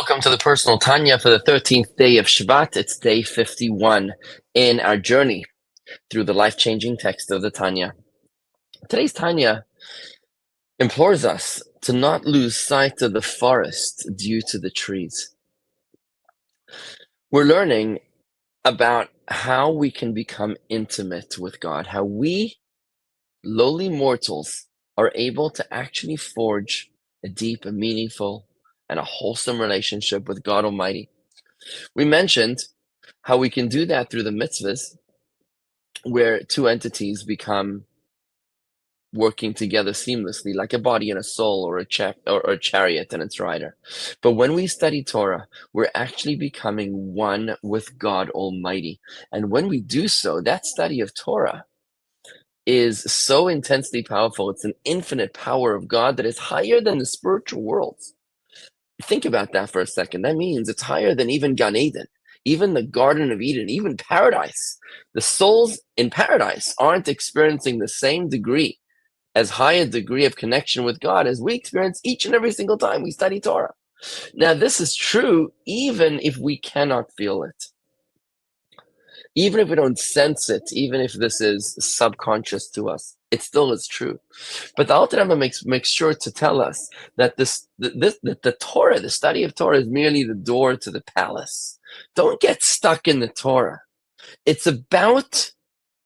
Welcome to the Personal Tanya for the 13th day of Shvat. It's day 51 in our journey through the life-changing text of the Tanya. Today's Tanya implores us to not lose sight of the forest due to the trees. We're learning about how we can become intimate with God, how we, lowly mortals, are able to actually forge a deep, a meaningful, and a wholesome relationship with God Almighty. We mentioned how we can do that through the mitzvahs, where two entities become working together seamlessly, like a body and a soul, or a chariot and its rider. But when we study Torah, we're actually becoming one with God Almighty. And when we do so, that study of Torah is so intensely powerful. It's an infinite power of God that is higher than the spiritual worlds. Think about that for a second. That means it's higher than even Gan Eden, even the Garden of Eden, even paradise. The souls in paradise aren't experiencing the same degree, as high a degree of connection with God as we experience each and every single time we study Torah. Now, this is true even if we cannot feel it, even if we don't sense it, even if this is subconscious to us. It still is true. But the Alter Rebbe makes sure to tell us that the Torah, the study of Torah, is merely the door to the palace. Don't get stuck in the Torah. It's about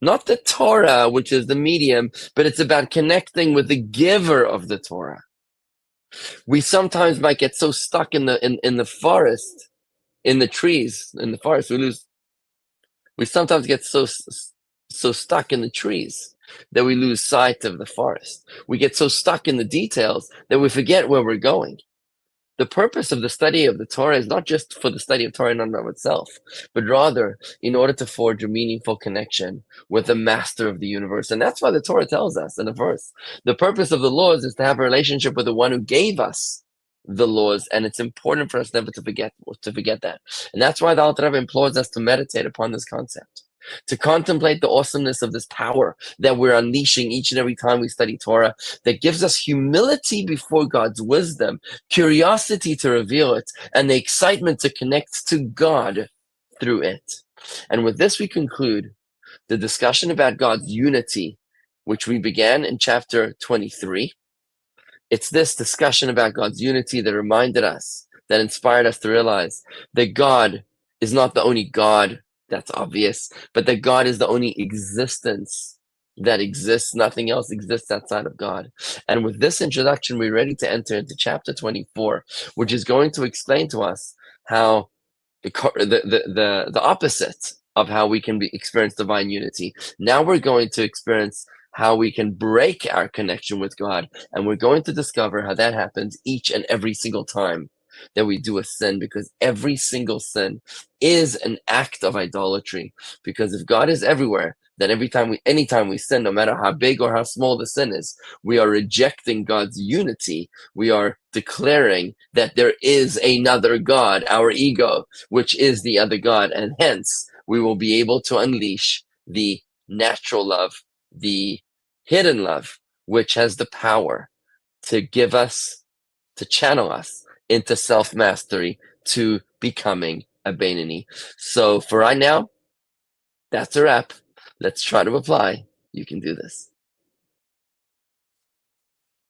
not the Torah, which is the medium, but it's about connecting with the giver of the Torah. We sometimes might get so stuck in the forest, in the trees, in the forest. We sometimes get so stuck in the trees that we lose sight of the forest. We get so stuck in the details that we forget where we're going. The purpose of the study of the Torah is not just for the study of Torah in and of itself, but rather in order to forge a meaningful connection with the master of the universe. And that's why the Torah tells us in a verse, the purpose of the laws is to have a relationship with the one who gave us the laws, and it's important for us never to forget that. And that's why the Alter Rebbe implores us to meditate upon this concept, to contemplate the awesomeness of this power that we're unleashing each and every time we study Torah, that gives us humility before God's wisdom, curiosity to reveal it, and the excitement to connect to God through it. And with this, we conclude the discussion about God's unity, which we began in chapter 23. It's this discussion about God's unity that reminded us, that inspired us to realize that God is not the only God. That's obvious, but that God is the only existence that exists. Nothing else exists outside of God. And with this introduction, we're ready to enter into chapter 24, which is going to explain to us how the opposite of how we can experience divine unity. Now we're going to experience how we can break our connection with God, and we're going to discover how that happens each and every single time that we do a sin, because every single sin is an act of idolatry. Because if God is everywhere, then anytime we sin, no matter how big or how small the sin is, we are rejecting God's unity. We are declaring that there is another God, our ego, which is the other God, and hence we will be able to unleash the natural love, the hidden love, which has the power to give us, to channel us into self-mastery, to becoming a Beinoni. So for right now, that's a wrap. Let's try to apply. You can do this.